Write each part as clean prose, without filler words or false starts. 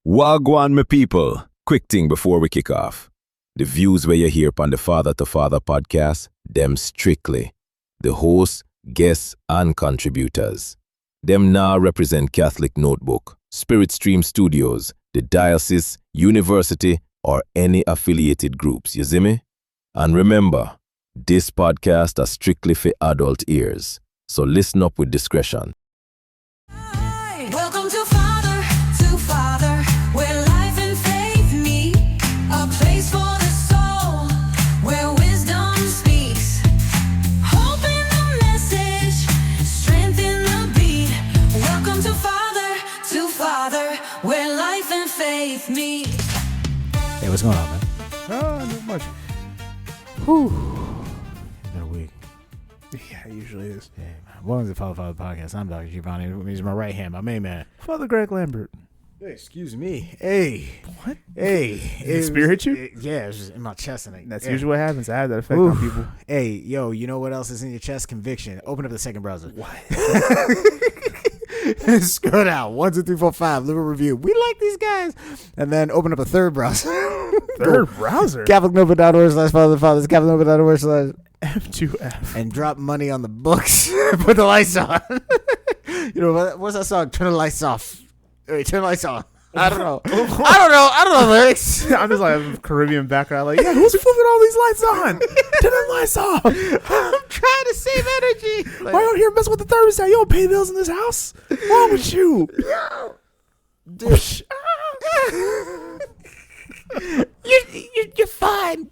Wagwan, my people. Quick thing before we kick off. The views where you hear upon the Father to Father podcast, them strictly. The hosts, guests, and contributors. Them now represent Catholic Notebook, Spirit Stream Studios, the diocese, university, or any affiliated groups, you see me? And remember, this podcast is strictly for adult ears, so listen up with discretion. Welcome to Father, where life and faith meet. A place for the soul, where wisdom speaks. Hope in the message, strength in the beat. Welcome to Father, where life and faith meet. Hey, what's going on, man? Not much. Whew. It's been a week. Yeah, it usually is. Yeah, man. Welcome to the Father podcast. I'm Dr. Giovanni. He's my right hand, my main man. Father Greg Lambert. Hey, excuse me. Hey. What? Hey. Did the spirit hit you? Yeah, it was just in my chest. And That's usually what happens. I have that effect on people. Hey, yo, you know what else is in your chest? Conviction. Open up the second browser. What? Scroll down. 1, 2, 3, 4, 5. Live a review. We like these guys. And then open up a third browser. Third browser? CatholicNova.org/fathers. F2F. And drop money on the books. Put the lights on. You know, what's that song? Turn the lights off. Wait, turn the lights on. I don't know. I don't know lyrics. I'm just like a Caribbean background. Like, yeah, who's flipping all these lights on? Turn the lights off. I'm trying to save energy. Why you out here messing with the thermostat? You don't pay bills in this house? What's wrong with you? You're fine.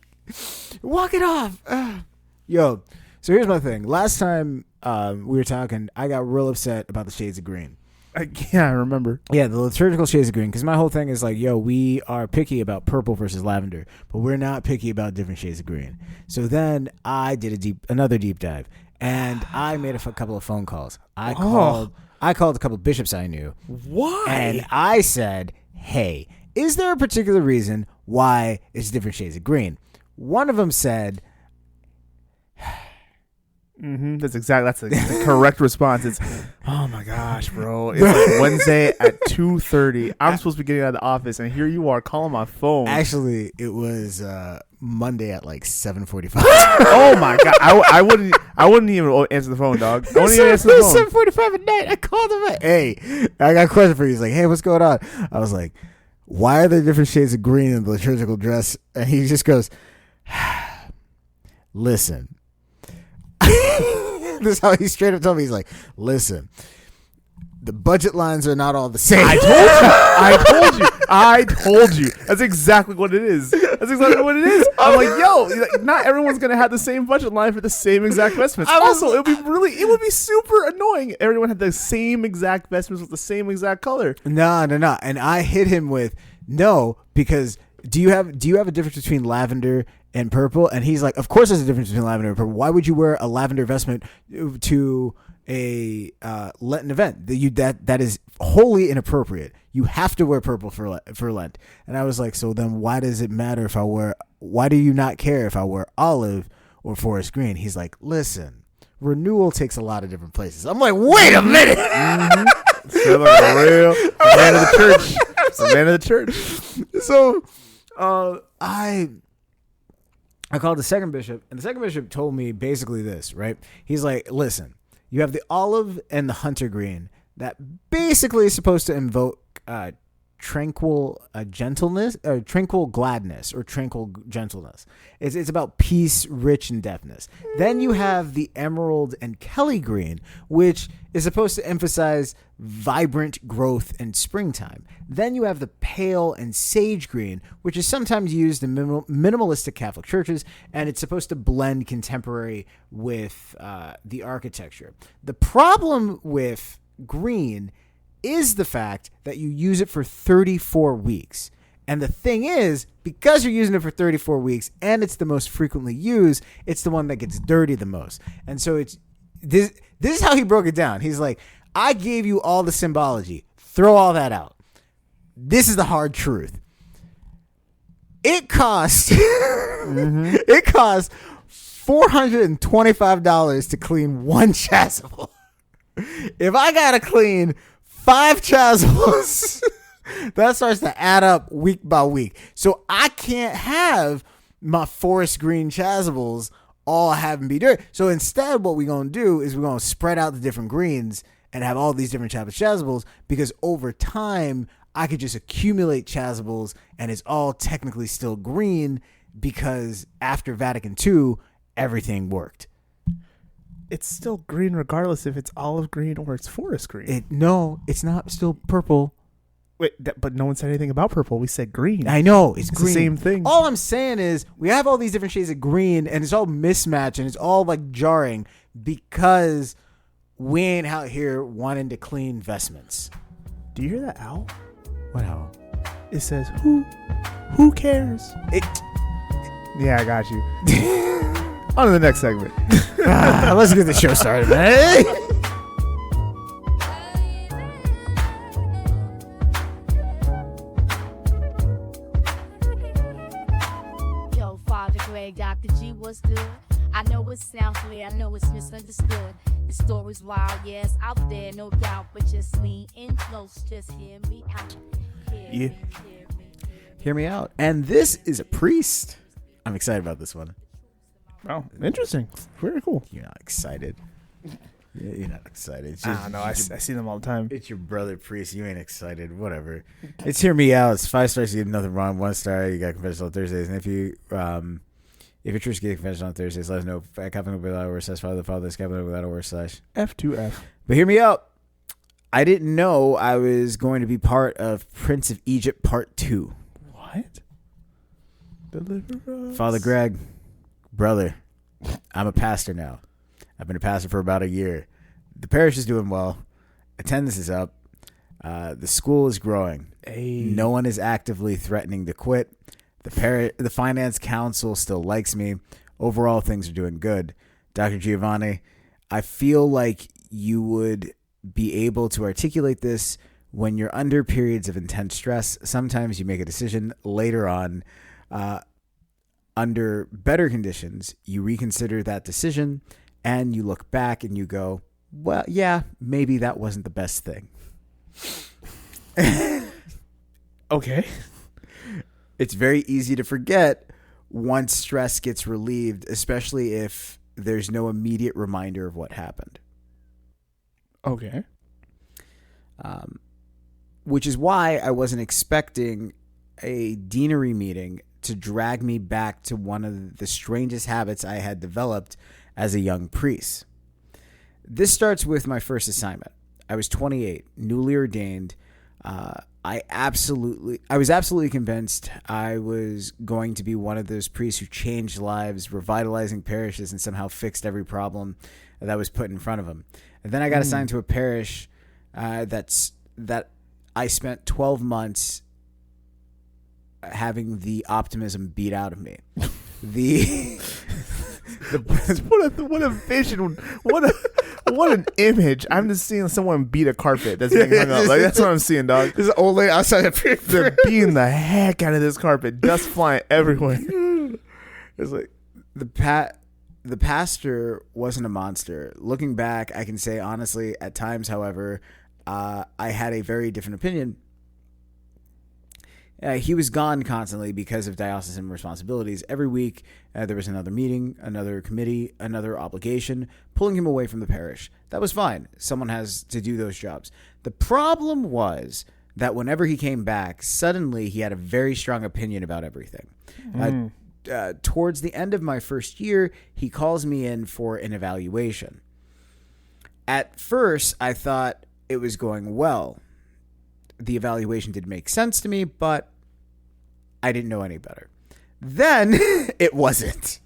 Walk it off. Yo, so here's my thing. Last time we were talking, I got real upset about the shades of green. Yeah, I remember. Yeah, the liturgical shades of green. Because my whole thing is like, yo, we are picky about purple versus lavender, but we're not picky about different shades of green. So then I did another deep dive, and I made a couple of phone calls. I called a couple of bishops I knew. Why? And I said, hey, is there a particular reason why it's different shades of green? One of them said, That's the correct response. It's, oh my gosh, bro. It's like Wednesday at 2:30. I'm supposed to be getting out of the office, and here you are calling my phone. actually, it was Monday at like 7:45. Oh my god, I wouldn't even answer the phone, dog. I wouldn't even answer the phone. 7:45 at night. I called him. Hey, I got a question for you. He's like, hey, what's going on? I was like, why are there different shades of green in the liturgical dress? And he just goes, listen. This is how he straight up told me. He's like, listen, the budget lines are not all the same. I told you. That's exactly what it is. I'm like, yo, not everyone's gonna have the same budget line for the same exact vestments. Also, it would be super annoying if everyone had the same exact vestments with the same exact color. No. And I hit him with, no, because do you have a difference between lavender and purple? And he's like, of course there's a difference between lavender and purple. Why would you wear a lavender vestment to a Lenten event? That is wholly inappropriate. You have to wear purple for Lent. And I was like, so then why does it matter why do you not care if I wear olive or forest green? He's like, listen, renewal takes a lot of different places. I'm like, wait a minute. So like a real man of the church. A man of the church. So I called the second bishop, and the second bishop told me basically this, right? He's like, listen, you have the olive and the hunter green that basically is supposed to invoke tranquil gentleness, or tranquil gladness, or tranquil gentleness. It's about peace, rich, and depthness. Then you have the emerald and Kelly green, which is supposed to emphasize vibrant growth and springtime. Then you have the pale and sage green, which is sometimes used in minimalistic Catholic churches, and it's supposed to blend contemporary with the architecture. The problem with green is the fact that you use it for 34 weeks. And the thing is, because you're using it for 34 weeks and it's the most frequently used, it's the one that gets dirty the most. And so it's this is how he broke it down. He's like, I gave you all the symbology. Throw all that out. This is the hard truth. It costs it costs $425 to clean one chasuble. If I gotta clean 5 chasubles, That starts to add up week by week. So I can't have my forest green chasubles all having be dirt. So instead, what we're going to do is we're going to spread out the different greens and have all these different types of chasubles, because over time, I could just accumulate chasubles and it's all technically still green, because after Vatican II, everything worked. It's still green regardless if it's olive green or it's forest green. No, it's not still purple. Wait, but no one said anything about purple. We said green. I know, it's green. The same thing. All I'm saying is we have all these different shades of green and it's all mismatched and it's all like jarring because we ain't out here wanting to clean vestments. Do you hear that owl? What owl? It says, who cares? It. Yeah, I got you. On to the next segment. Let's get the show started, man. Yo, Father Greg, Dr. G, what's good? I know it sounds clear, I know it's misunderstood. The story's wild, yes, out there, no doubt. But just lean in close, just hear me out. Yeah. Hear me out. And this is a priest. I'm excited about this one. Oh, interesting. Very cool. You're not excited. You're not excited. It's I just- don't know. I see them all the time. It's your brother priest. You ain't excited. Whatever. It's hear me out. It's 5 stars. You get nothing wrong. 1 star. You got confession on Thursdays. And if your church get confession on Thursdays, let us know. Capital without a word slash Father the Father. Capital without a word slash. F2F. But hear me out. I didn't know I was going to be part of Prince of Egypt Part 2. What? Deliver us. Father Greg, brother, I'm a pastor now. I've been a pastor for about a year. The parish is doing well. Attendance is up. The school is growing. Hey. No one is actively threatening to quit. The finance council still likes me. Overall, things are doing good. Dr. Giovanni, I feel like you would be able to articulate this when you're under periods of intense stress. Sometimes you make a decision later on. Under better conditions, you reconsider that decision and you look back and you go, well, yeah, maybe that wasn't the best thing. Okay. It's very easy to forget once stress gets relieved, especially if there's no immediate reminder of what happened. Okay. Which is why I wasn't expecting a deanery meeting to drag me back to one of the strangest habits I had developed as a young priest. This starts with my first assignment. I was 28, newly ordained. I was absolutely convinced I was going to be one of those priests who changed lives, revitalizing parishes, and somehow fixed every problem that was put in front of them. And then I got assigned to a parish that I spent 12 months having the optimism beat out of me. What a vision. What an image. I'm just seeing someone beat a carpet that's being hung up. Like, that's what I'm seeing, dog. This old lady outside of They're beating the heck out of this carpet. Dust flying everywhere. It's like the pastor wasn't a monster. Looking back, I can say honestly, at times, however, I had a very different opinion. He was gone constantly because of diocesan responsibilities. Every week, there was another meeting, another committee, another obligation, pulling him away from the parish. That was fine. Someone has to do those jobs. The problem was that whenever he came back, suddenly he had a very strong opinion about everything. Towards the end of my first year, he calls me in for an evaluation. At first, I thought it was going well. The evaluation did make sense to me, but I didn't know any better. Then it wasn't.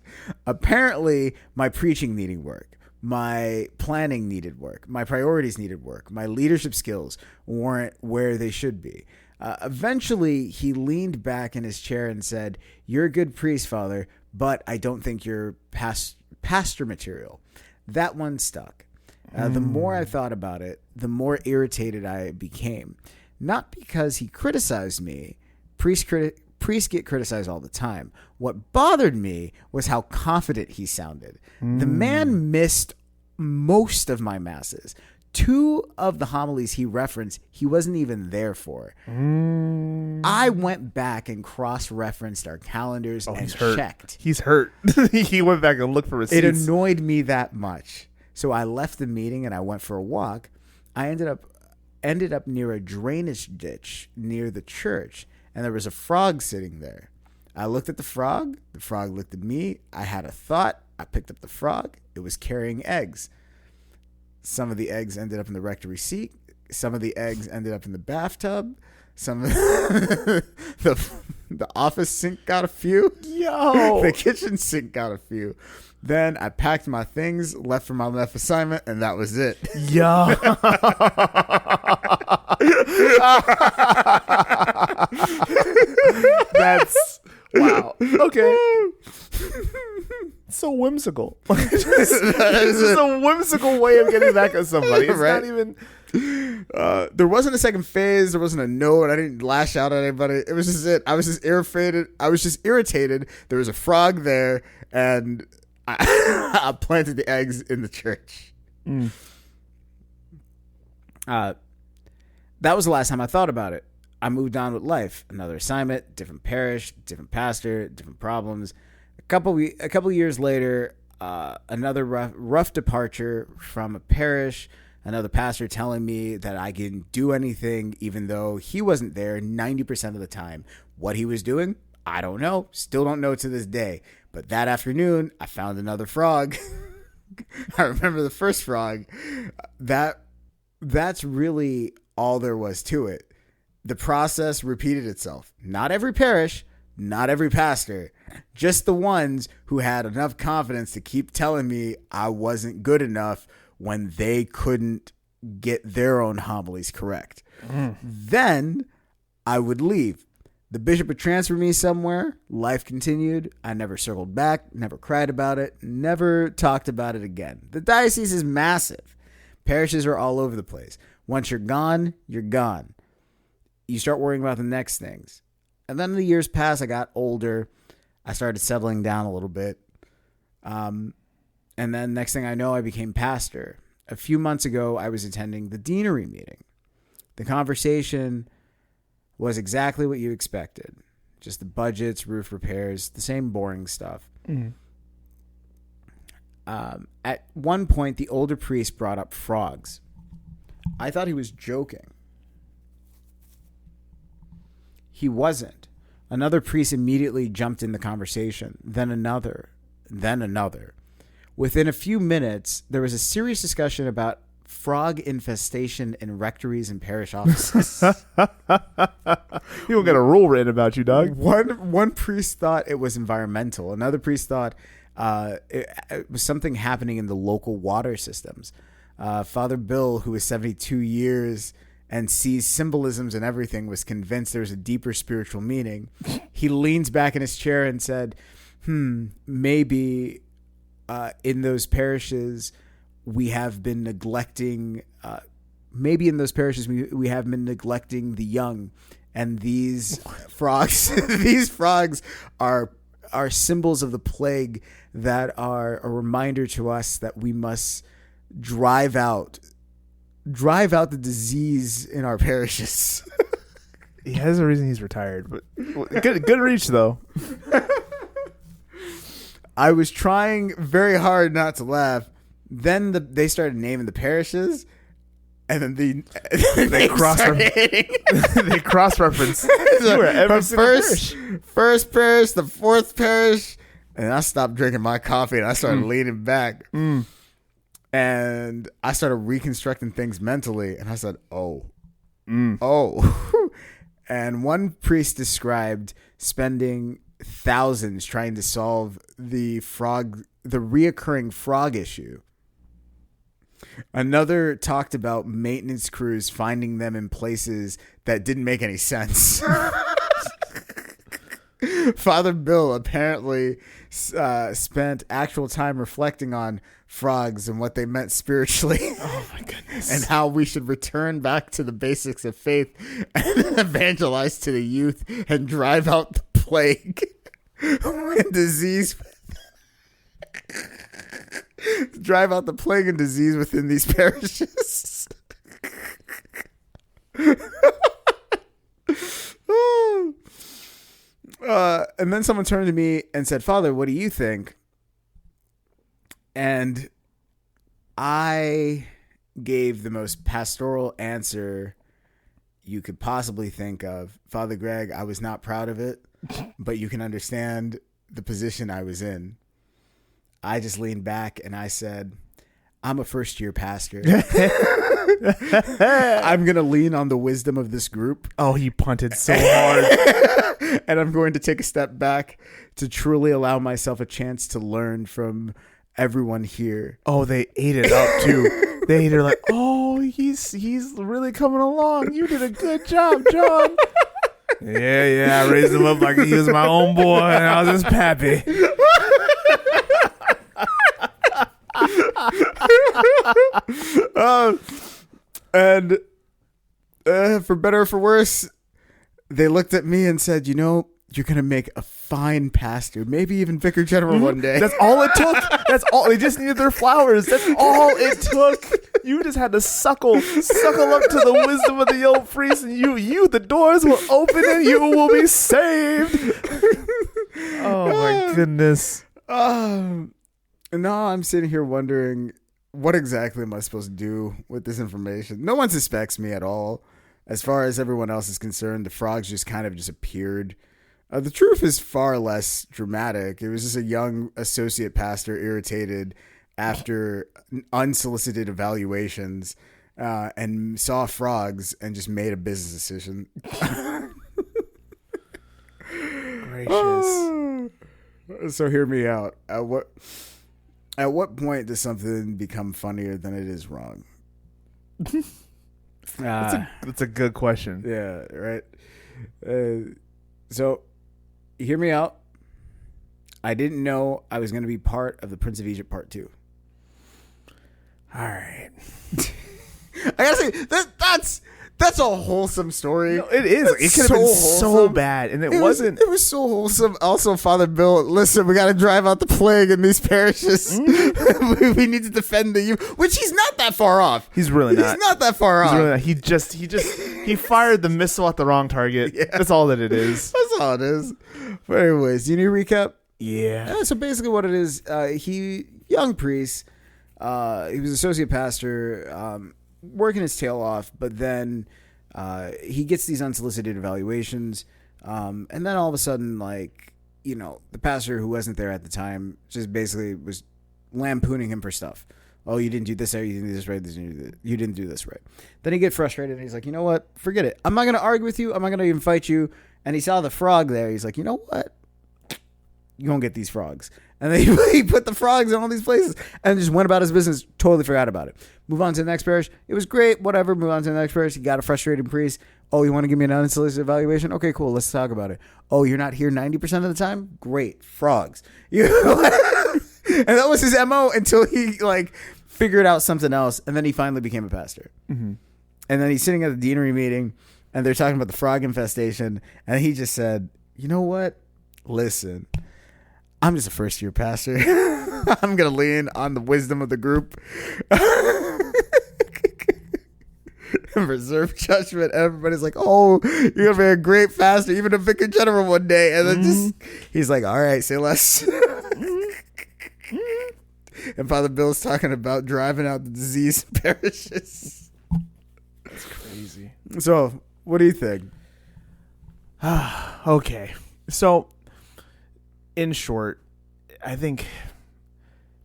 Apparently, my preaching needed work. My planning needed work. My priorities needed work. My leadership skills weren't where they should be. Eventually, he leaned back in his chair and said, "You're a good priest, Father, but I don't think you're pastor material." That one stuck. The more I thought about it, the more irritated I became. Not because he criticized me. Priests get criticized all the time. What bothered me was how confident he sounded. The man missed most of my masses. 2 of the homilies he referenced, he wasn't even there for. I went back and cross-referenced our calendars and He's hurt. checked. He's hurt. He went back and looked for receipts. It annoyed me that much. So I left the meeting and I went for a walk. I ended up near a drainage ditch near the church, and there was a frog sitting there. I looked at the frog looked at me. I had a thought. I picked up the frog. It was carrying eggs. Some of the eggs ended up in the rectory seat. Some of the eggs ended up in the bathtub. Some of the office sink got a few. Yo. The kitchen sink got a few. Then I packed my things, left for my left assignment, and that was it. Yo. That's wow. Okay. So whimsical. This is a whimsical way of getting back at somebody. It's Right? not even. There wasn't a second phase. There wasn't a note. I didn't lash out at anybody. It was just it. I was just irritated. There was a frog there, and I planted the eggs in the church. That was the last time I thought about it. I moved on with life. Another assignment, different parish, different pastor, different problems. A couple years later, another rough departure from a parish. Another pastor telling me that I didn't do anything, even though he wasn't there 90% of the time. What he was doing, I don't know. Still don't know to this day. But that afternoon, I found another frog. I remember the first frog. That's really all there was to it. The process repeated itself. Not every parish, not every pastor, just the ones who had enough confidence to keep telling me I wasn't good enough when they couldn't get their own homilies correct. Then I would leave. The bishop would transfer me somewhere. Life continued. I never circled back, never cried about it, never talked about it again. The diocese is massive. Parishes are all over the place. Once you're gone, you're gone. You start worrying about the next things. And then the years pass. I got older. I started settling down a little bit. And then next thing I know, I became pastor. A few months ago, I was attending the deanery meeting. The conversation was exactly what you expected. Just the budgets, roof repairs, the same boring stuff. At one point, the older priest brought up frogs. I thought he was joking. He wasn't. Another priest immediately jumped in the conversation. Then another. Then another. Within a few minutes, there was a serious discussion about frog infestation in rectories and parish offices. You don't get a rule written about you, dog. One priest thought it was environmental. Another priest thought it was something happening in the local water systems. Father Bill, who is 72 years and sees symbolisms and everything, was convinced there was a deeper spiritual meaning. He leans back in his chair and said, maybe in those parishes we have been neglecting, we have been neglecting the young, and these frogs, are symbols of the plague that are a reminder to us that we must drive out the disease in our parishes. He has a reason he's retired, but good reach though. I was trying very hard not to laugh. Then they started naming the parishes, and then they They cross reference. First parish, the fourth parish, and I stopped drinking my coffee and I started leaning back. And I started reconstructing things mentally, and I said, oh. And one priest described spending thousands trying to solve the reoccurring frog issue. Another talked about maintenance crews finding them in places that didn't make any sense. Father Bill apparently spent actual time reflecting on frogs and what they meant spiritually. Oh my goodness. And how we should return back to the basics of faith and evangelize to the youth and drive out the plague and disease. Drive out the plague and disease within these parishes. And then someone turned to me and said, Father, what do you think? And I gave the most pastoral answer you could possibly think of. Father Greg, I was not proud of it, but you can understand the position I was in. I just leaned back and I said, I'm a first-year pastor. I'm going to lean on the wisdom of this group. Oh, he punted so hard. And I'm going to take a step back to truly allow myself a chance to learn from everyone here. Oh, they ate it up too. They are like, oh, he's really coming along. You did a good job, John. Yeah, I raised him up like he was my own boy, and I was his pappy. And for better or for worse, they looked at me and said, you know, you're going to make a fine pastor, maybe even vicar general one day. That's all it took. That's all. They just needed their flowers. That's all it took. You just had to suckle up to the wisdom of the old priest, and the doors will open and you will be saved. Oh my goodness. And now I'm sitting here wondering, what exactly am I supposed to do with this information? No one suspects me at all. As far as everyone else is concerned, the frogs just kind of just appeared. The truth is far less dramatic. It was just a young associate pastor irritated after unsolicited evaluations and saw frogs and just made a business decision. Gracious. So hear me out. At what point does something become funnier than it is wrong? That's a good question. Yeah, right. So hear me out. I didn't know I was going to be part of the Prince of Egypt Part 2. All right. I gotta say that's a wholesome story. No, it is. It could have been so bad, and it wasn't. It was so wholesome. Also, Father Bill, listen, we got to drive out the plague in these parishes. We need to defend the youth, which he's not that far off. He's really not. He's not that far off. Really not. He fired the missile at the wrong target. Yeah. That's all that it is. That's all it is. But anyways, do you need a recap? Yeah. So basically, what it is, young priest. He was associate pastor, working his tail off, but then he gets these unsolicited evaluations, and then all of a sudden, the pastor who wasn't there at the time just basically was lampooning him for stuff. Oh, you didn't do this right, you didn't do this right, you didn't do this right. Then he gets frustrated, and he's like, you know what, forget it. I'm not going to argue with you. I'm not going to even fight you. And he saw the frog there. He's like, you know what? You don't get these frogs. And then he put the frogs in all these places and just went about his business, totally forgot about it. Move on to the next parish. It was great, whatever. Move on to the next parish. He got a frustrated priest. Oh, you want to give me an unsolicited evaluation? Okay, cool. Let's talk about it. Oh, you're not here 90% of the time? Great. Frogs. And that was his MO until he figured out something else. And then he finally became a pastor. Mm-hmm. And then he's sitting at the deanery meeting and they're talking about the frog infestation. And he just said, you know what? Listen, I'm just a first-year pastor. I'm going to lean on the wisdom of the group. And reserve judgment. Everybody's like, oh, you're going to be a great pastor, even a vicar general one day. And then he's like, all right, say less. And Father Bill's talking about driving out the disease parishes. That's crazy. So, what do you think? Okay. So, in short, I think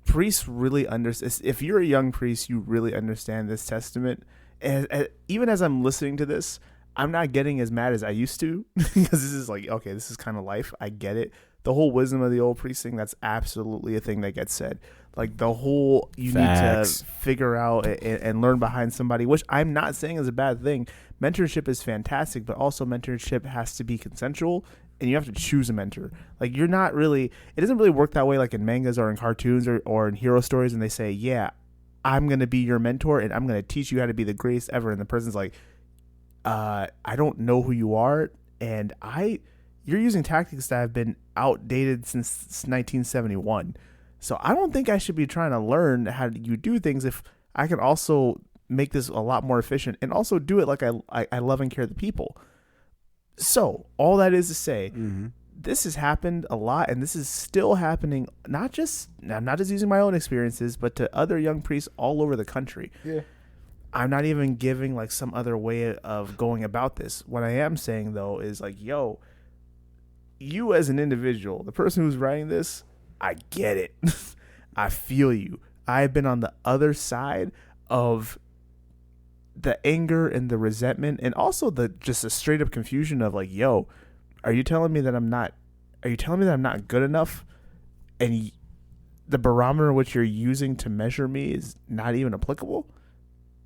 priests really understand. If you're a young priest, you really understand this testament. And even as I'm listening to this, I'm not getting as mad as I used to because this is okay, this is kind of life. I get it. The whole wisdom of the old priest thing, that's absolutely a thing that gets said. The whole, you Facts. need to figure out and learn behind somebody, which I'm not saying is a bad thing. Mentorship is fantastic, but also mentorship has to be consensual. And you have to choose a mentor. You're not really, it doesn't really work that way like in mangas or in cartoons or in hero stories. And they say, yeah, I'm going to be your mentor and I'm going to teach you how to be the greatest ever. And the person's like, I don't know who you are. And you're using tactics that have been outdated since 1971. So I don't think I should be trying to learn how you do things if I can also make this a lot more efficient, and also do it like I love and care the people. So all that is to say, this has happened a lot, and this is still happening. I'm not just using my own experiences, but to other young priests all over the country. Yeah. I'm not even giving like some other way of going about this. What I am saying though is like, yo, you as an individual, the person who's writing this, I get it. I feel you. I've been on the other side of the anger and the resentment, and also the just a straight up confusion of like, yo, are you telling me that I'm not good enough? And the barometer which you're using to measure me is not even applicable?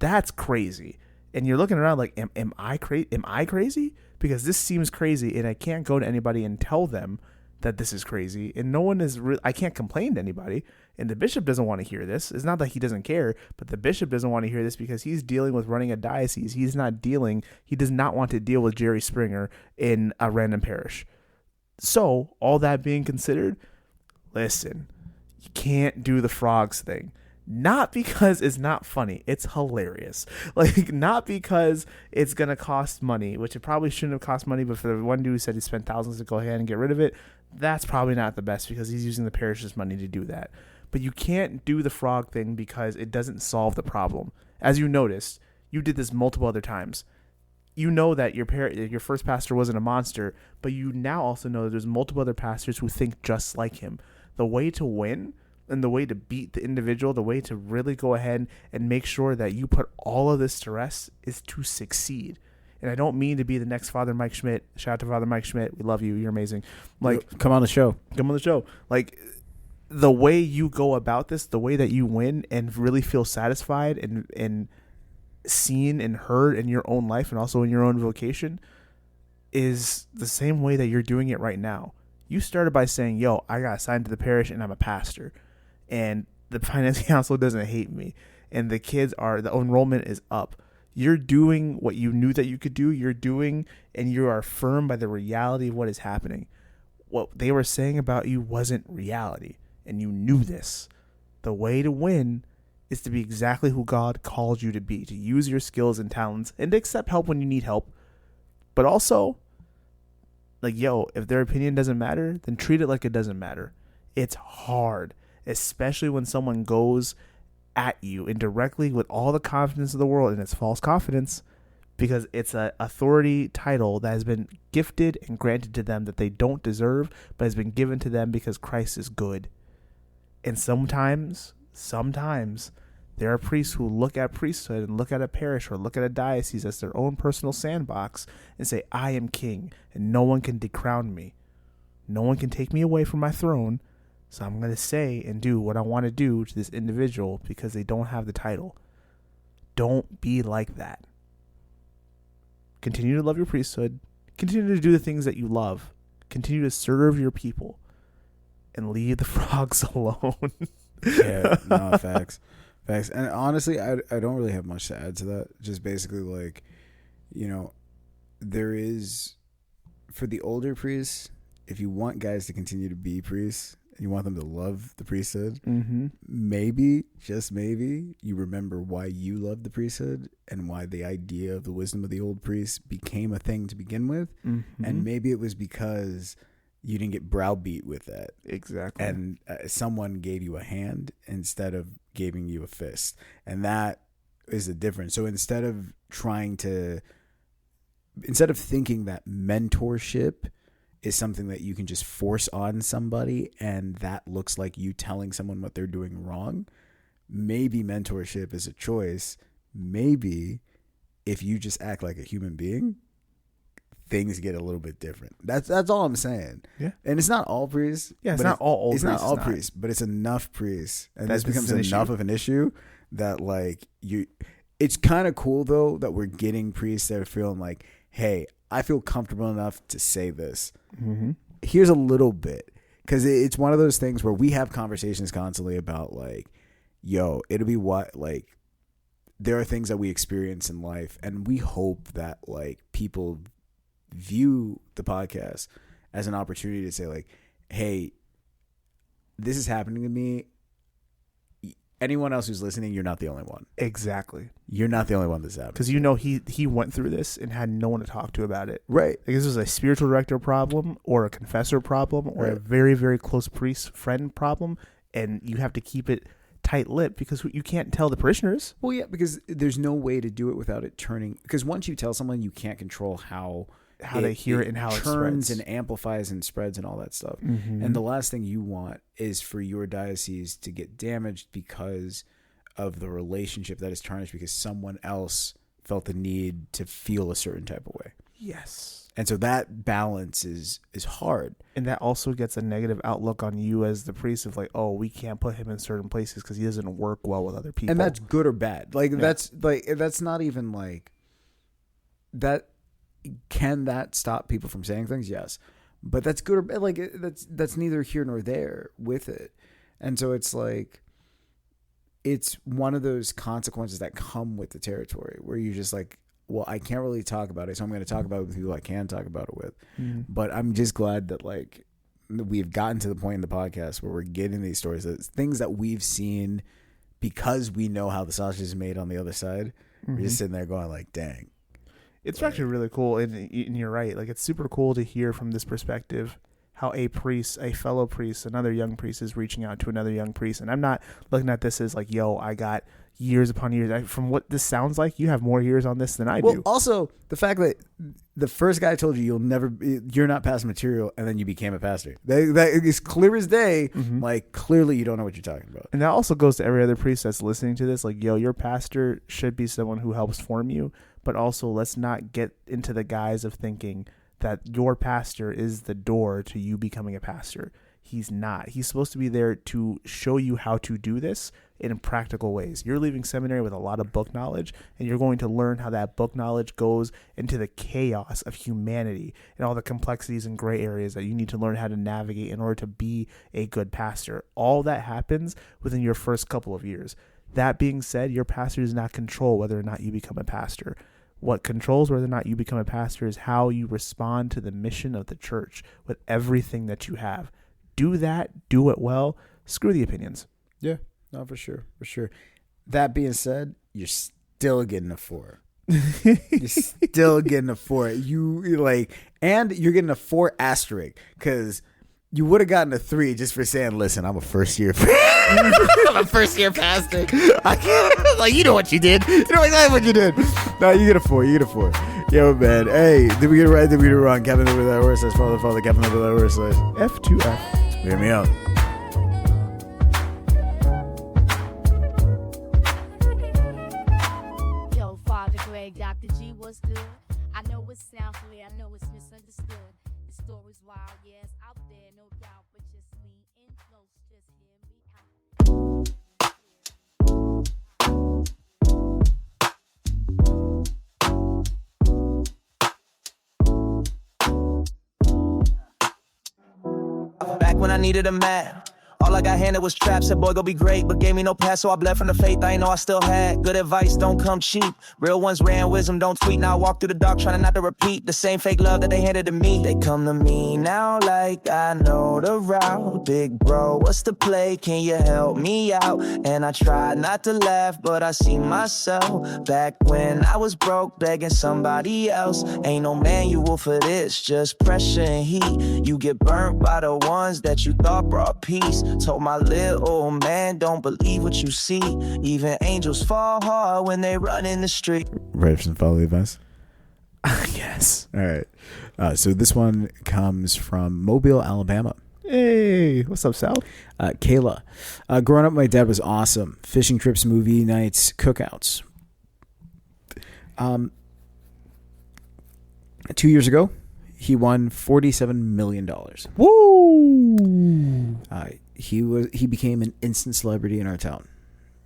That's crazy. And you're looking around like, am I crazy? Because this seems crazy, and I can't go to anybody and tell them that this is crazy. And no one is I can't complain to anybody. And the bishop doesn't want to hear this. It's not that he doesn't care, but the bishop doesn't want to hear this because he's dealing with running a diocese. He does not want to deal with Jerry Springer in a random parish. So, all that being considered, listen, you can't do the frogs thing. Not because it's not funny. It's hilarious. Like, not because it's going to cost money, which it probably shouldn't have cost money, but for the one dude who said he spent thousands to go ahead and get rid of it, that's probably not the best because he's using the parish's money to do that. But you can't do the frog thing because it doesn't solve the problem. As you noticed, you did this multiple other times. You know that your first pastor wasn't a monster, but you now also know that there's multiple other pastors who think just like him. The way to win and the way to beat the individual, the way to really go ahead and make sure that you put all of this to rest is to succeed. And I don't mean to be the next Father Mike Schmidt. Shout out to Father Mike Schmidt. We love you. You're amazing. Like, Come on the show. Like, the way you go about this, the way that you win and really feel satisfied and seen and heard in your own life and also in your own vocation is the same way that you're doing it right now. You started by saying, yo, I got assigned to the parish and I'm a pastor. And the finance council doesn't hate me. And the enrollment is up. You're doing what you knew that you could do. You're doing, and you are affirmed by the reality of what is happening. What they were saying about you wasn't reality. And you knew this. The way to win is to be exactly who God called you to be, to use your skills and talents and to accept help when you need help. But also, like, yo, if their opinion doesn't matter, then treat it like it doesn't matter. It's hard, especially when someone goes at you indirectly with all the confidence of the world, and it's false confidence because it's an authority title that has been gifted and granted to them that they don't deserve, but has been given to them because Christ is good. And sometimes there are priests who look at priesthood and look at a parish or look at a diocese as their own personal sandbox and say, I am king and no one can decrown me. No one can take me away from my throne. So I'm going to say and do what I want to do to this individual because they don't have the title. Don't be like that. Continue to love your priesthood. Continue to do the things that you love. Continue to serve your people. And leave the frogs alone. Yeah, no, facts. And honestly, I don't really have much to add to that. Just basically, like, you know, there is, for the older priests, if you want guys to continue to be priests, and you want them to love the priesthood, maybe, just maybe, you remember why you loved the priesthood and why the idea of the wisdom of the old priests became a thing to begin with. And maybe it was because you didn't get browbeat with that. Exactly. And someone gave you a hand instead of giving you a fist. And that is the difference. So instead of thinking that mentorship is something that you can just force on somebody and that looks like you telling someone what they're doing wrong, maybe mentorship is a choice. Maybe if you just act like a human being, things get a little bit different. That's all I'm saying. Yeah. And it's not all priests. Yeah, it's not all old priests. It's not all priests, but it's enough priests. And this becomes enough of an issue that, like, it's kind of cool, though, that we're getting priests that are feeling like, hey, I feel comfortable enough to say this. Here's a little bit. Because it's one of those things where we have conversations constantly about, like, yo, it'll be what, like, there are things that we experience in life, and we hope that, like, people view the podcast as an opportunity to say, like, hey, this is happening to me. anyone else who's listening, you're not the only one. Exactly. You're not the only one that's happening. Because he went through this and had no one to talk to about it. Right. Like this was a spiritual director problem or a confessor problem or a very, very close priest friend problem. And you have to keep it tight-lipped because you can't tell the parishioners. Well, yeah, because there's no way to do it without it turning. Because once you tell someone, you can't control how they hear it and how it turns spreads and amplifies and spreads and all that stuff. Mm-hmm. And the last thing you want is for your diocese to get damaged because of the relationship that is tarnished because someone else felt the need to feel a certain type of way. Yes. And so that balance is hard. And that also gets a negative outlook on you as the priest of like, oh, we can't put him in certain places because he doesn't work well with other people. And that's good or bad. Like that's not even like that. Can that stop people from saying things? Yes. But that's good or bad. Like that's neither here nor there with it. And so it's like, it's one of those consequences that come with the territory where you're just like, well, I can't really talk about it, so I'm going to talk about it with people I can talk about it with. Mm-hmm. But I'm just glad that like we've gotten to the point in the podcast where we're getting these stories, that things that we've seen because we know how the sausage is made on the other side. Mm-hmm. We're just sitting there going like, dang. It's actually really cool, and you're right. Like, it's super cool to hear from this perspective how a fellow priest, another young priest is reaching out to another young priest. And I'm not looking at this as like, yo, I got years upon years. From what this sounds like, you have more years on this than I do. Also, the fact that the first guy told you you're not past material, and then you became a pastor. That is clear as day. Mm-hmm. Like, clearly you don't know what you're talking about. And that also goes to every other priest that's listening to this. Like, yo, your pastor should be someone who helps form you. But also, let's not get into the guise of thinking that your pastor is the door to you becoming a pastor. He's not. He's supposed to be there to show you how to do this in practical ways. You're leaving seminary with a lot of book knowledge, and you're going to learn how that book knowledge goes into the chaos of humanity and all the complexities and gray areas that you need to learn how to navigate in order to be a good pastor. All that happens within your first couple of years. That being said, your pastor does not control whether or not you become a pastor. What controls whether or not you become a pastor is how you respond to the mission of the church with everything that you have. Do that. Do it well. Screw the opinions. Yeah, no, for sure. That being said, you're still getting a 4. You're still getting a 4. And you're getting a 4 asterisk because you would have gotten a 3 just for saying, listen, I'm a first year I'm a first year pastor. I can't, like, you know what you did. You know exactly what you did. No, you get a 4. Yo, man. Hey, did we get it right? Did we get it wrong? Kevin over there, where it says Father, Kevin over there, where it says F2F. hear me out. Yo, Father Greg, Dr. G, what's good? I know it sounds clear, I know it's misunderstood. The story's wild, yes, out there, no doubt, but just lean in close, just hear me out. Back when I needed a man, all I got handed was traps. Said boy go be great, but gave me no pass, so I bled from the faith I ain't know I still had. Good advice don't come cheap, real ones ran wisdom don't tweet. Now I walk through the dark trying not to repeat the same fake love that they handed to me. They come to me now like I know the route. Big bro, what's the play, can you help me out? And I try not to laugh, but I see myself back when I was broke begging somebody else. Ain't no manual for this, just pressure and heat. You get burnt by the ones that you thought brought peace. Told my little man, don't believe what you see. Even angels fall hard when they run in the street. Ready for some follow advice? Yes. All right. So this one comes from Mobile, Alabama. Hey, what's up, Sal? Kayla. Growing up, my dad was awesome. Fishing trips, movie nights, cookouts. 2 years ago, he won $47 million. Woo! He became an instant celebrity in our town.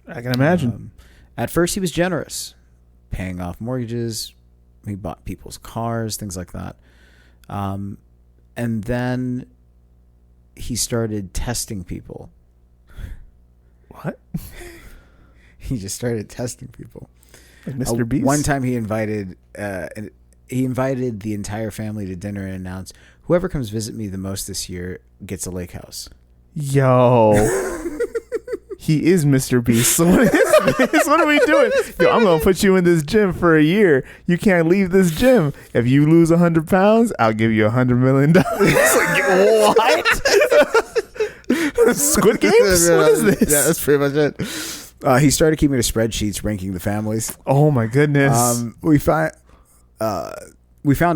I can imagine. At first, he was generous, paying off mortgages. He bought people's cars, things like that. And then he started testing people. What? He just started testing people. Like Mr. Beast? One time he invited the entire family to dinner and announced, whoever comes visit me the most this year gets a lake house. Yo. He is Mr. Beast. So what is this? What are we doing? Yo, I'm gonna put you in this gym for a year. You can't leave this gym. If you lose 100 pounds, I'll give you $100 million. What? Squid Games? What is this? Yeah, that's pretty much it. He started keeping the spreadsheets ranking the families. Oh my goodness. We found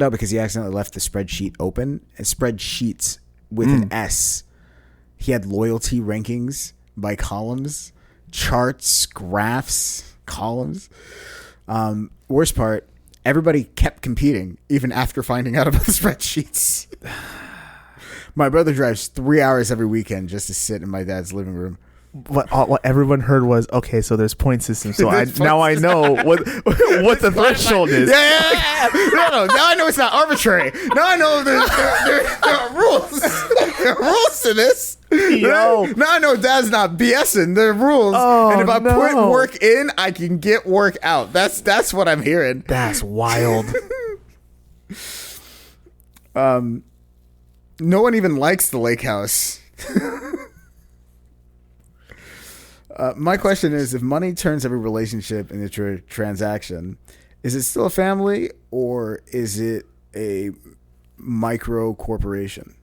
out because he accidentally left the spreadsheet open, and spreadsheets with an S. He had loyalty rankings by columns, charts, graphs, columns. Worst part, everybody kept competing even after finding out about the spreadsheets. My brother drives 3 hours every weekend just to sit in my dad's living room. What everyone heard was, okay, so there's point system. So now I know what the threshold is. Yeah. No, now I know it's not arbitrary. Now I know there are rules. There are rules to this. Yo. Now I know dad's not BSing. There are rules. Oh, and if I no. put work in, I can get work out. That's what I'm hearing. That's wild. No one even likes the lake house. My question is, if money turns every relationship into a transaction, is it still a family or is it a micro corporation?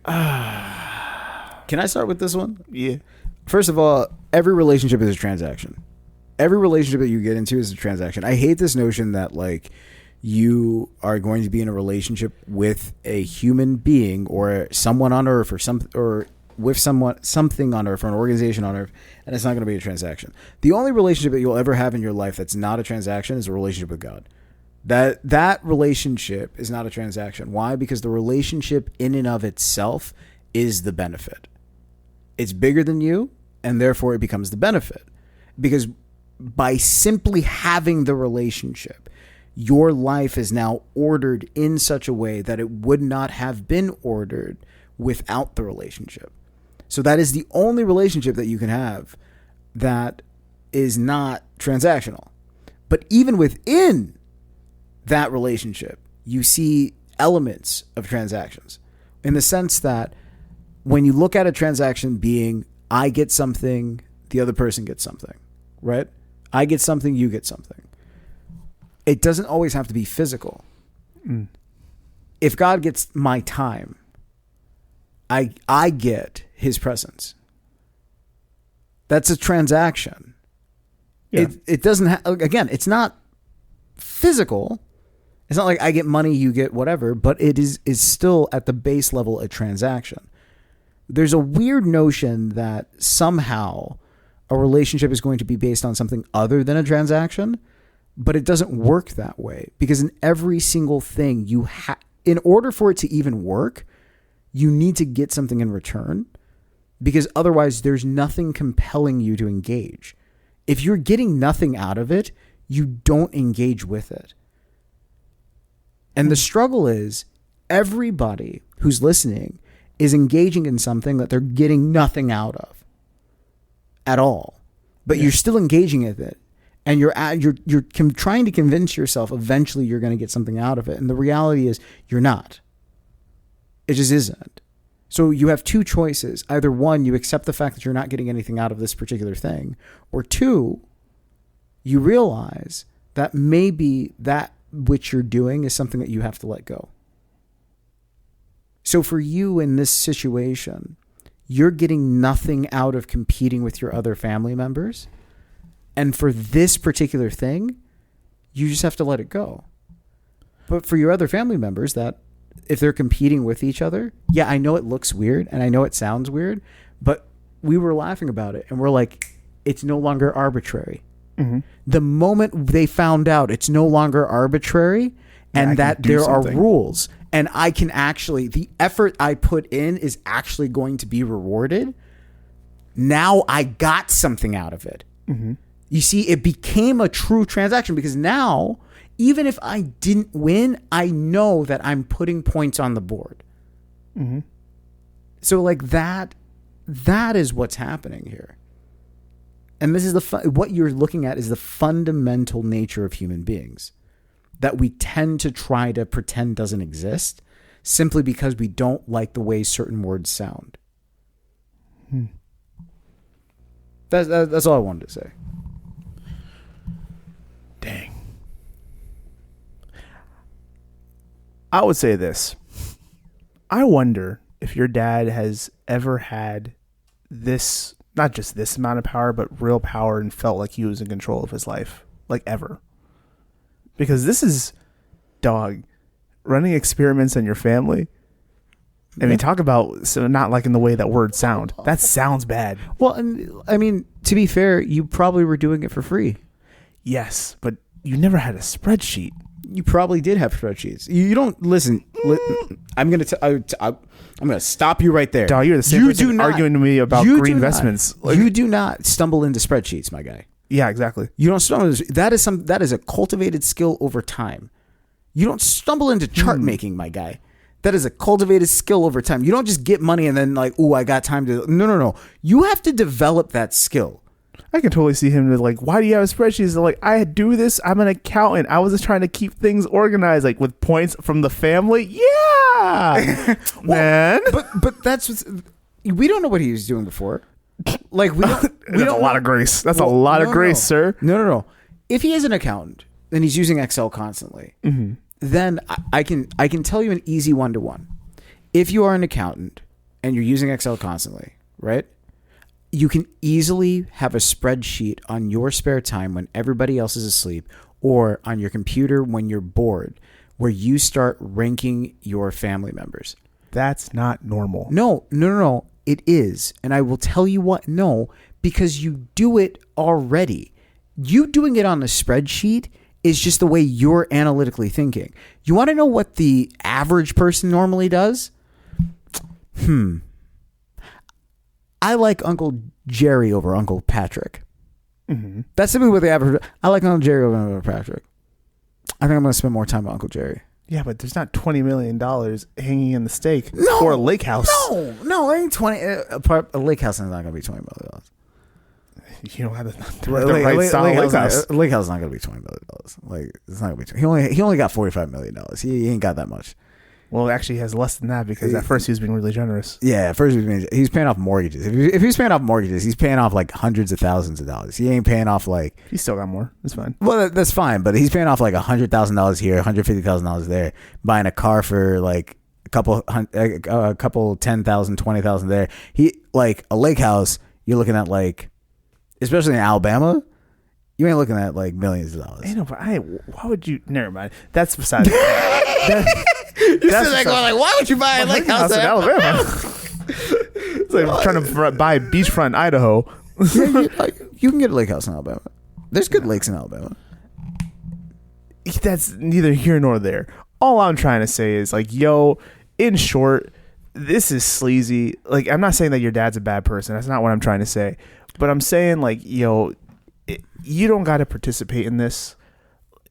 Can I start with this one? Yeah. First of all, every relationship is a transaction. Every relationship that you get into is a transaction. I hate this notion that like you are going to be in a relationship with a human being or someone on earth or with something on earth or an organization on earth, and it's not going to be a transaction. The only relationship that you'll ever have in your life that's not a transaction is a relationship with God. That relationship is not a transaction. Why? Because the relationship in and of itself is the benefit. It's bigger than you, and therefore it becomes the benefit. Because by simply having the relationship, your life is now ordered in such a way that it would not have been ordered without the relationship. So that is the only relationship that you can have that is not transactional. But even within that relationship, you see elements of transactions in the sense that when you look at a transaction being, I get something, the other person gets something, right? I get something, you get something. It doesn't always have to be physical. If God gets my time, I get his presence. That's a transaction. Yeah. It doesn't again, it's not physical. It's not like I get money, you get whatever, but it is still at the base level a transaction. There's a weird notion that somehow a relationship is going to be based on something other than a transaction, but it doesn't work that way because in every single thing in order for it to even work, you need to get something in return because otherwise there's nothing compelling you to engage. If you're getting nothing out of it, you don't engage with it. And the struggle is everybody who's listening is engaging in something that they're getting nothing out of at all, but you're still engaging with it. And you're trying to convince yourself eventually you're going to get something out of it. And the reality is you're not. It just isn't. So you have two choices. Either one, you accept the fact that you're not getting anything out of this particular thing. Or two, you realize that maybe that which you're doing is something that you have to let go. So for you in this situation, you're getting nothing out of competing with your other family members. And for this particular thing, you just have to let it go. But for your other family members that if they're competing with each other, yeah, I know it looks weird and I know it sounds weird, but we were laughing about it and we're like, it's no longer arbitrary. Mm-hmm. The moment they found out it's no longer arbitrary and that there are rules and I can actually, the effort I put in is actually going to be rewarded. Now I got something out of it. Mm-hmm. You see, it became a true transaction because now, even if I didn't win, I know that I'm putting points on the board. Mm-hmm. So like that is what's happening here. And this is what you're looking at is the fundamental nature of human beings that we tend to try to pretend doesn't exist simply because we don't like the way certain words sound. That's all I wanted to say. Dang. I would say this. I wonder if your dad has ever had this, not just this amount of power, but real power and felt like he was in control of his life, like ever. Because this is, dog, running experiments on your family. I mean, talk about, so not like in the way that words sound. That sounds bad. Well, and I mean, to be fair, you probably were doing it for free. Yes, but you never had a spreadsheet. You probably did have spreadsheets. You don't listen. I'm gonna stop you right there. Dog, you're the same person arguing to me about green investments. You do not stumble into spreadsheets, my guy. Yeah, exactly. You don't stumble. That is a cultivated skill over time. You don't stumble into chart making, my guy. That is a cultivated skill over time. You don't just get money and then like, ooh, I got time to. No. You have to develop that skill. I can totally see him like, why do you have a spreadsheet? He's like, I do this. I'm an accountant. I was just trying to keep things organized, like with points from the family. Yeah, man. But that's we don't know what he was doing before. Like we don't. That's a lot of grace. That's a lot of grace, sir. No. If he is an accountant and he's using Excel constantly, then I can tell you an easy 1-to-1. If you are an accountant and you're using Excel constantly, right? You can easily have a spreadsheet on your spare time when everybody else is asleep, or on your computer when you're bored, where you start ranking your family members. That's not normal. No. It is. And I will tell you what, no, because you do it already. You doing it on a spreadsheet is just the way you're analytically thinking. You want to know what the average person normally does? I like Uncle Jerry over Uncle Patrick. That's simply what the average. I like Uncle Jerry over Uncle Patrick. I think I'm going to spend more time with Uncle Jerry. Yeah, but there's not $20 million hanging in the stake or a lake house. No, ain't 20. A lake house is not going to be $20 million. You don't have the right style lake house. Lake house is not going to be $20 million. Like, it's not going to be. He only got $45 million. He ain't got that much. Well, actually, he has less than that because at first he was being really generous. Yeah, at first he's paying off mortgages. If he's paying off mortgages, he's paying off like hundreds of thousands of dollars. He ain't paying off like. He's still got more. That's fine. Well, that's fine, but he's paying off like $100,000 here, $150,000 there, buying a car for like a couple 10,000, 20,000 there. He like a lake house. You're looking at like, especially in Alabama. You ain't looking at like millions of dollars. I know, but why would you? Never mind. That's beside. That's like, why would you buy a lake house in Alabama? It's like trying to buy beachfront in Idaho. You can get a lake house in Alabama. There's good lakes in Alabama. That's neither here nor there. All I'm trying to say is like, yo, in short, this is sleazy. Like, I'm not saying that your dad's a bad person. That's not what I'm trying to say. But I'm saying like, yo, you don't got to participate in this.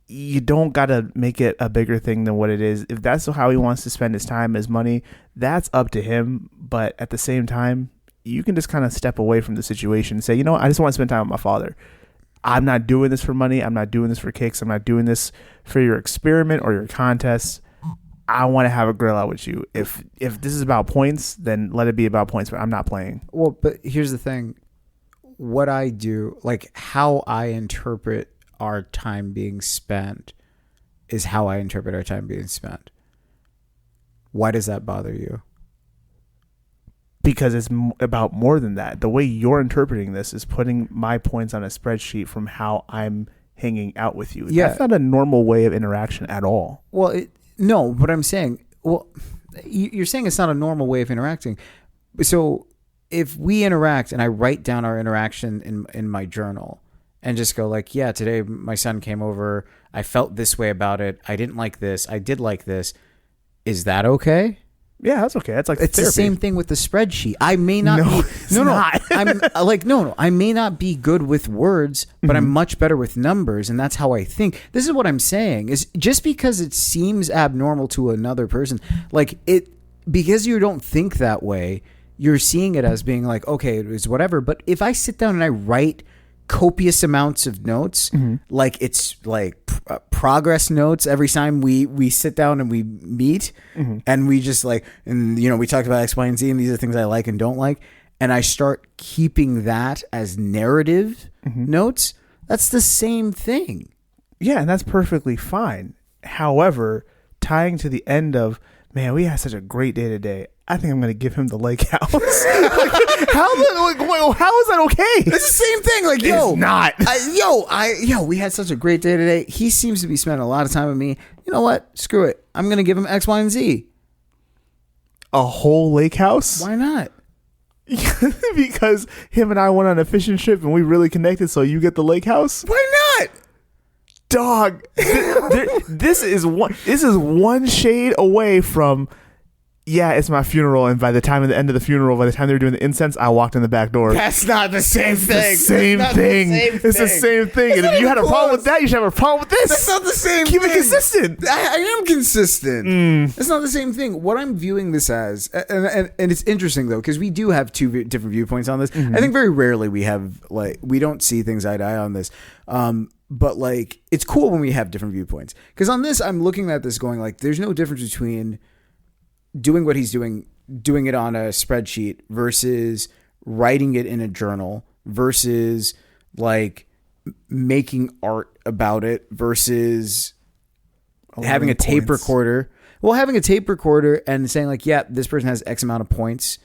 You don't got to make it a bigger thing than what it is. If that's how he wants to spend his time, his money, that's up to him. But at the same time, you can just kind of step away from the situation and say, you know what? I just want to spend time with my father. I'm not doing this for money. I'm not doing this for kicks. I'm not doing this for your experiment or your contest. I want to have a grill out with you. If this is about points, then let it be about points, but I'm not playing. Well, but here's the thing. What I do, like how I interpret our time being spent is how I interpret our time being spent. Why does that bother you? Because it's about more than that. The way you're interpreting this is putting my points on a spreadsheet from how I'm hanging out with you. Yeah. That's not a normal way of interaction at all. Well, no, but I'm saying, well, you're saying it's not a normal way of interacting. So if we interact and I write down our interaction in my journal and just go like, yeah, today my son came over. I felt this way about it. I didn't like this. I did like this. Is that okay? Yeah, that's okay. That's like it's therapy. The same thing with the spreadsheet. I may not be not. I'm like no. I may not be good with words, but I'm much better with numbers, and that's how I think. This is what I'm saying is just because it seems abnormal to another person, like it because you don't think that way, you're seeing it as being like, okay, it's whatever. But if I sit down and I write copious amounts of notes, like it's like progress notes every time we sit down and we meet, and we just like, and you know, we talked about X, Y, and Z, and these are things I like and don't like, and I start keeping that as narrative notes, that's the same thing. Yeah, and that's perfectly fine. However, tying to the end of, man, we had such a great day today. I think I'm going to give him the lake house. How is that okay? It's the same thing. Like, It's not. We had such a great day today. He seems to be spending a lot of time with me. You know what? Screw it. I'm going to give him X, Y, and Z. A whole lake house? Why not? Because him and I went on a fishing trip and we really connected, so you get the lake house? Why not? Dog, this is one shade away from, yeah, it's my funeral, and by the time at the end of the funeral, by the time they were doing the incense, I walked in the back door. That's not the same thing. It's the same thing. And if you had a problem with that, you should have a problem with this. That's not the same Keep thing. it consistent. I am consistent. It's not the same thing. What I'm viewing this as, and it's interesting though, because we do have two different viewpoints on this. I think very rarely we don't see things eye to eye on this. But like, it's cool when we have different viewpoints. Because on this, I'm looking at this going like, there's no difference between doing what he's doing it on a spreadsheet versus writing it in a journal versus like making art about it versus having a tape recorder. Well, having a tape recorder and saying like, yeah, this person has X amount of points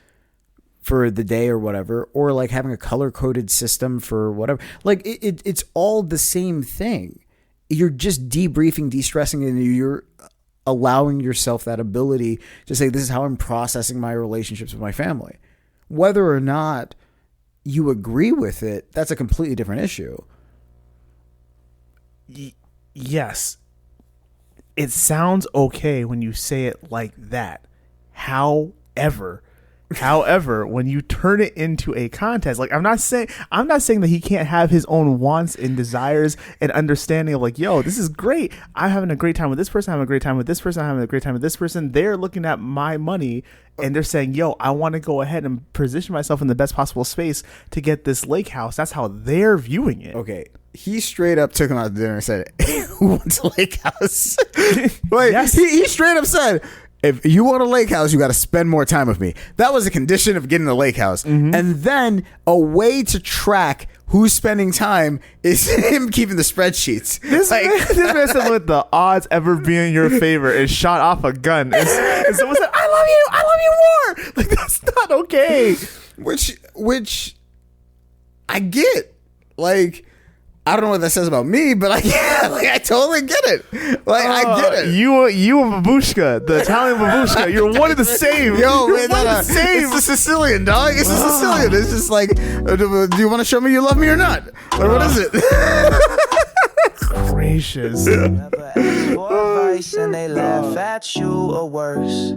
for the day or whatever, or like having a color coded system for whatever. Like it's all the same thing. You're just debriefing, de-stressing, and you're allowing yourself that ability to say, this is how I'm processing my relationships with my family. Whether or not you agree with it, that's a completely different issue. Yes. It sounds okay when you say it like that. However, when you turn it into a contest, like I'm not saying that he can't have his own wants and desires and understanding of like, yo, this is great. I'm having a great time with this person. I'm having a great time with this person. I'm having a great time with this person. They're looking at my money and they're saying, yo, I want to go ahead and position myself in the best possible space to get this lake house. That's how they're viewing it. Okay. He straight up took him out to dinner and said, who wants a lake house? Like, Yes. he straight up said, if you want a lake house, you got to spend more time with me. That was a condition of getting a lake house. And then a way to track who's spending time is him keeping the spreadsheets. This man said, with the odds ever being in your favor, and shot off a gun. And someone said, I love you more. Like, that's not okay. Which I get. Like, I don't know what that says about me, but I totally get it. Like, I get it. You and Babushka, the Italian Babushka, you're one of the same. Yo, you're man, one of the same. it's the Sicilian, dog. It's the Sicilian. It's just like, do you want to show me you love me or not? Or what is it? Gracious. Never ask for advice and they laugh at you or worse.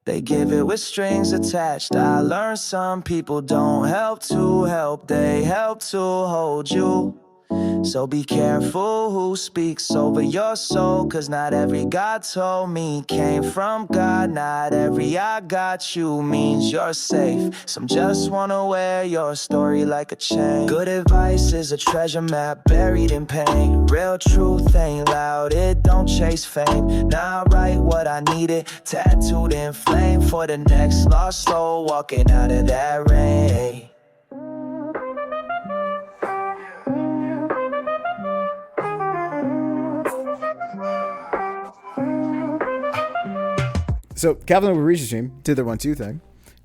They give it with strings attached. I learned some people don't help to help, they help to hold you. So be careful who speaks over your soul, cause not every God told me came from God. Not every I got you means you're safe. Some just wanna wear your story like a chain. Good advice is a treasure map buried in pain. Real truth ain't loud, it don't chase fame. Now I write what I needed, tattooed in flame for the next lost soul walking out of that rain. So Calvin over Reach's stream did their 1-2 thing,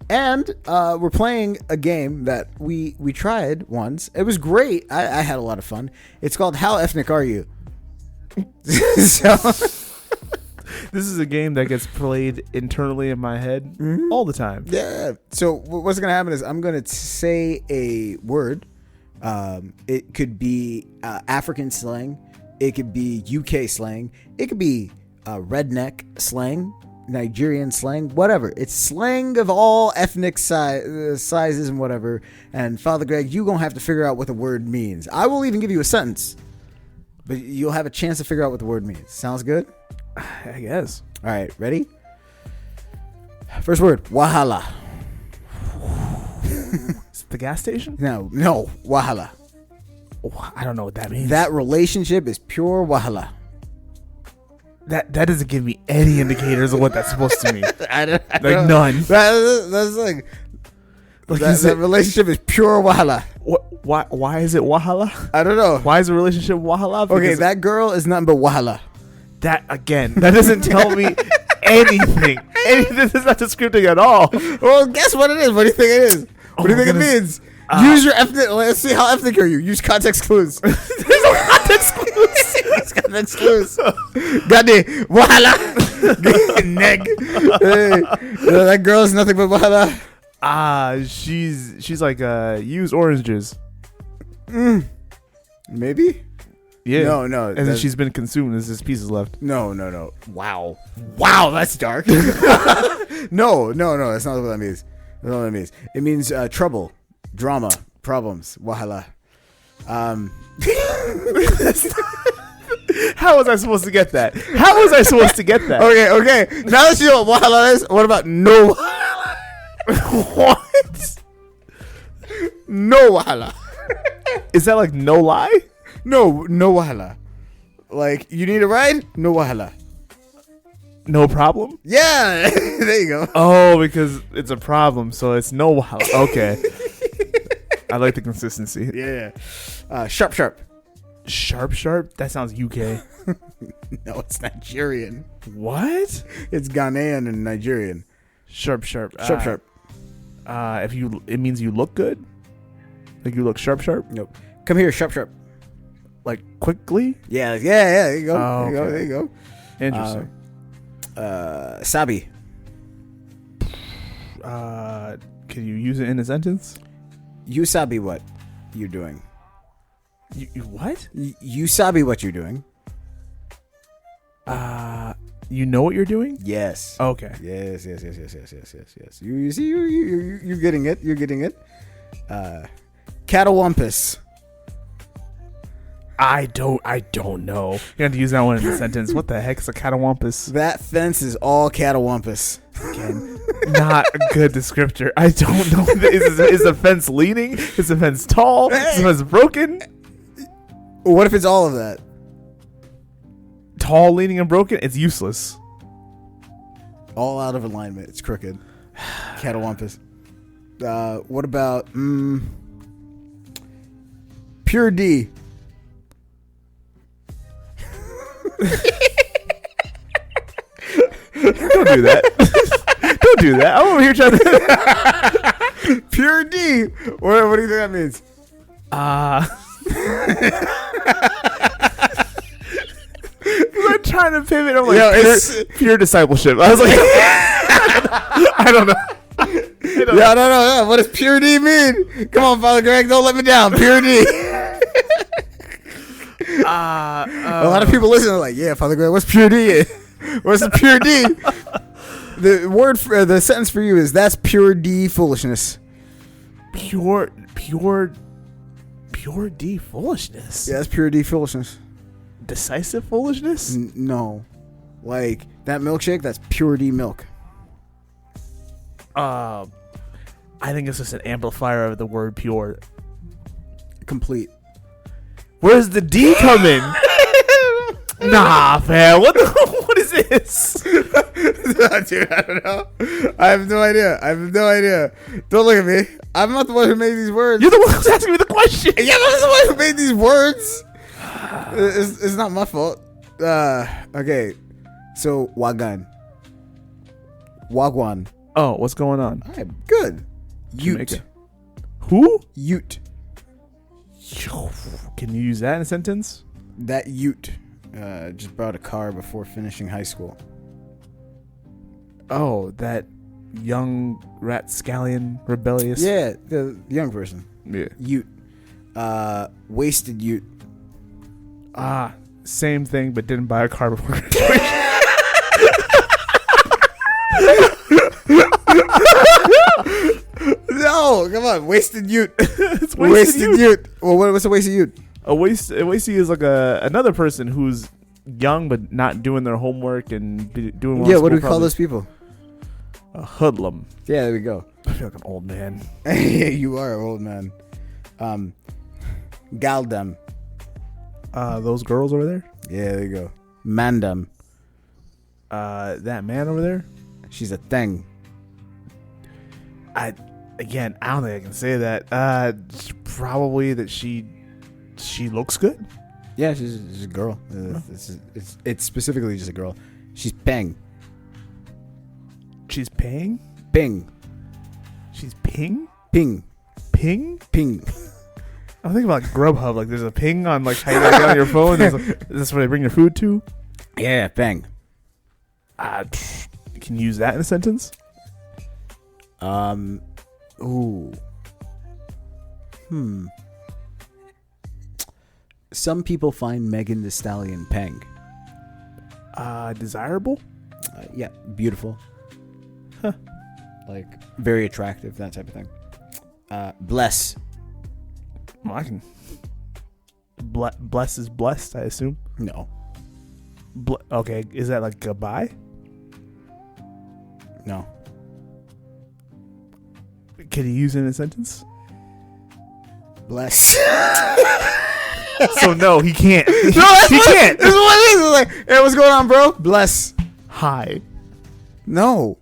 and we're playing a game that we tried once. It was great. I had a lot of fun. It's called How Ethnic Are You? So This is a game that gets played internally in my head all the time. yeah. So what's gonna happen is I'm gonna say a word. It could be African slang. It could be UK slang. It could be redneck slang. Nigerian slang, whatever. It's slang of all ethnic sizes and whatever. And Father Greg, you gonna have to figure out what the word means. I will even give you a sentence, but you'll have a chance to figure out what the word means. Sounds good? I guess. All right, ready? First word, wahala. Is it the gas station? No, wahala. Oh, I don't know what that means. That relationship is pure wahala. That doesn't give me any indicators of what that's supposed to mean. I don't Like none. That's like Like, That relationship is pure wahala. why is it wahala? I don't know. Why is a relationship wahala? Okay, Because that girl is nothing but wahala. that again, that doesn't tell me anything. This is not descriptive at all. Well, guess what it is. What do you think it is? What do you my think goodness. it means? Use your ethnic. Let's see how ethnic are you. Use context clues. There's no context clues. Use context clues. Gandhi, wahala. Neg. Hey, that girl is nothing but wahala. She's like used oranges. Maybe. Yeah. No. And then that's- she's been consumed. There's just pieces left. No. Wow, that's dark. No. That's not what that means. That's not what that means. It means trouble, drama, problems, wahala. How was I supposed to get that? How was I supposed to get that? Okay. Now that you know what wahala is, what about no? What? No wahala. Is that like no lie? No wahala. Like, you need a ride? No wahala. No problem? Yeah, there you go. Oh, because it's a problem, so it's no wahala. Okay. I like the consistency. Yeah. Sharp. Sharp? That sounds UK. No, it's Nigerian. What? It's Ghanaian and Nigerian. Sharp. Sharp. It means you look good? Like you look sharp? Nope. Come here, sharp. Like quickly? Yeah. There you go. Oh, There you go. Interesting. Sabi. Can you use it in a sentence? You sabi what you're doing. You what? You sabi what you're doing. You know what you're doing? Yes. Okay. Yes. You see, you're getting it. You're getting it. Catawampus. I don't know. You have to use that one in a sentence. What the heck is a catawampus? That fence is all catawampus. Again, not a good descriptor. I don't know. Is the fence leaning? Is the fence tall? Is the fence broken? What if it's all of that? Tall, leaning, and broken? It's useless. All out of alignment. It's crooked. Catawampus. What about Pure D? Don't do that. Don't do that. I'm over here trying to. Pure D. What do you think that means? I'm trying to pivot. I'm like, Yo, pure, it's- pure discipleship. I was like, I don't know. Yeah, no. What does pure D mean? Come on, Father Greg, don't let me down. Pure D. A lot of people listening are like, yeah, Father Greg, what's pure D? What's the pure D? The word for the sentence for you is that's pure D foolishness. Pure D foolishness. Yeah, that's pure D foolishness. Decisive foolishness. No, like that milkshake, that's pure D milk. I think it's just an amplifier of the word pure. Complete. Where's the D come in? Nah, man. What is this? Dude, I don't know. I have no idea. Don't look at me. I'm not the one who made these words. You're the one who's asking me the question. Yeah, I'm the one who made these words. It's not my fault. Okay. So Wagwan. Oh, what's going on? All right, good. Ute. Jamaica. Who? Ute. Can you use that in a sentence? That Ute just bought a car before finishing high school. Oh, that young rapscallion, rebellious. Yeah, the young person. Yeah. Ute. Wasted Ute. Same thing, but didn't buy a car before graduation. No, come on. Wasted Ute. It's Wasted Ute. Well, what's a wasted Ute? A wastie is like another person who's young but not doing their homework and doing well. Yeah, in what do we school, call probably. those people? A hoodlum. Yeah, there we go. I feel like an old man. Yeah, you are an old man. Galdem. Those girls over there. Yeah, there you go. Mandem. That man over there. She's a thing. Again, I don't think I can say that. Probably that she looks good. Yeah, she's a girl. It's specifically just a girl. She's Peng. She's paying. Ping. She's ping. Ping. Ping. Ping. I'm thinking about like Grubhub. Like there's a ping on like how you get on your phone. There's like, is this where they bring your food to? Yeah, Peng. Can you use that in a sentence? Ooh. Some people find Megan Thee Stallion Peng. Desirable. Yeah, beautiful. Huh. Like very attractive, that type of thing. Bless. Well, I can. Bless is blessed, I assume. No. Okay, is that like goodbye? No. Can you use it in a sentence? Bless. So no, he can't. No, he can't. That's what it is. It's like, hey, what's going on, bro? Bless. Hi. No.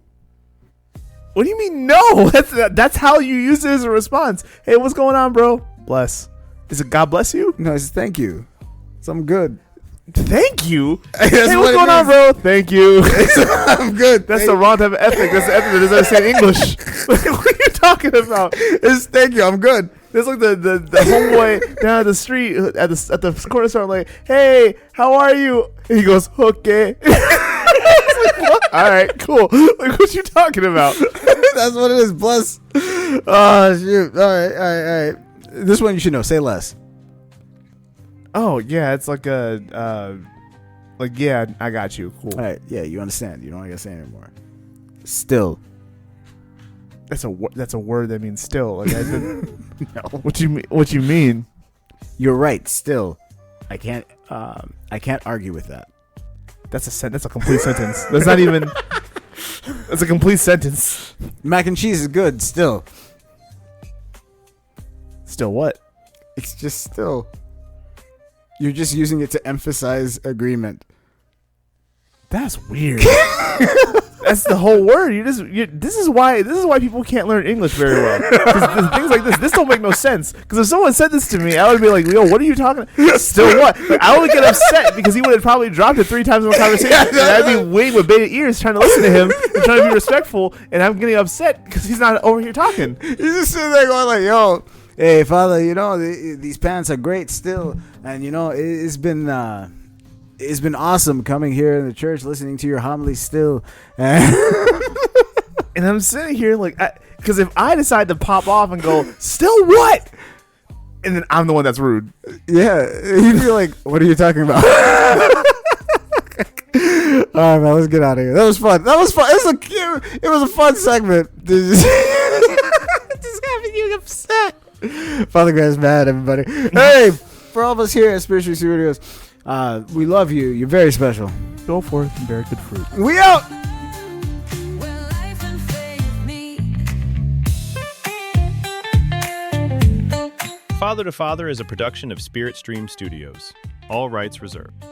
What do you mean no? That's how you use it as a response. Hey, what's going on, bro? Bless. Is it God bless you? No, it's thank you. So I'm good. Thank you. That's hey, what what's going on, bro? Thank you. I'm good. That's the wrong type of ethic. That's the ethic that doesn't say English. What are you talking about? It's thank you. I'm good. There's like the homeboy down at the street at the corner store, like, hey, how are you? And he goes, okay. Like, what? All right, cool. Like, what you talking about? That's what it is. Bless. Oh shoot. All right. This one you should know. Say less. Oh yeah, it's like yeah, I got you. Cool. All right. Yeah, you understand. You don't gotta say anymore. Still. That's a word that means still. Like I didn't. No. What you mean? You're right. Still. I can't argue with that. That's a complete sentence. That's not even. That's a complete sentence. Mac and cheese is good. Still. Still what? It's just still. You're just using it to emphasize agreement. That's weird. That's the whole word. This is why people can't learn English very well. 'Cause things like this don't make no sense. Because if someone said this to me, I would be like, "Yo, what are you talking about? Still what?" Like, I would get upset because he would have probably dropped it 3 times in the conversation, and I'd be waiting with bated ears trying to listen to him and trying to be respectful, and I'm getting upset because he's not over here talking. He's just sitting there going like, "Yo, hey, Father, you know these pants are great still, and you know it's been awesome coming here in the church, listening to your homily still." And I'm sitting here like, because if I decide to pop off and go, "Still what?" and then I'm the one that's rude. Yeah, you'd be like, "What are you talking about?" All right, man, let's get out of here. That was fun. It was a fun segment. Just having you upset. Father Grant's mad, everybody. Hey, for all of us here at Spiritual Studios, we love you. You're very special. Go forth and bear good fruit. We out. Where life and faith meet. Father to Father is a production of Spirit Stream Studios. All rights reserved.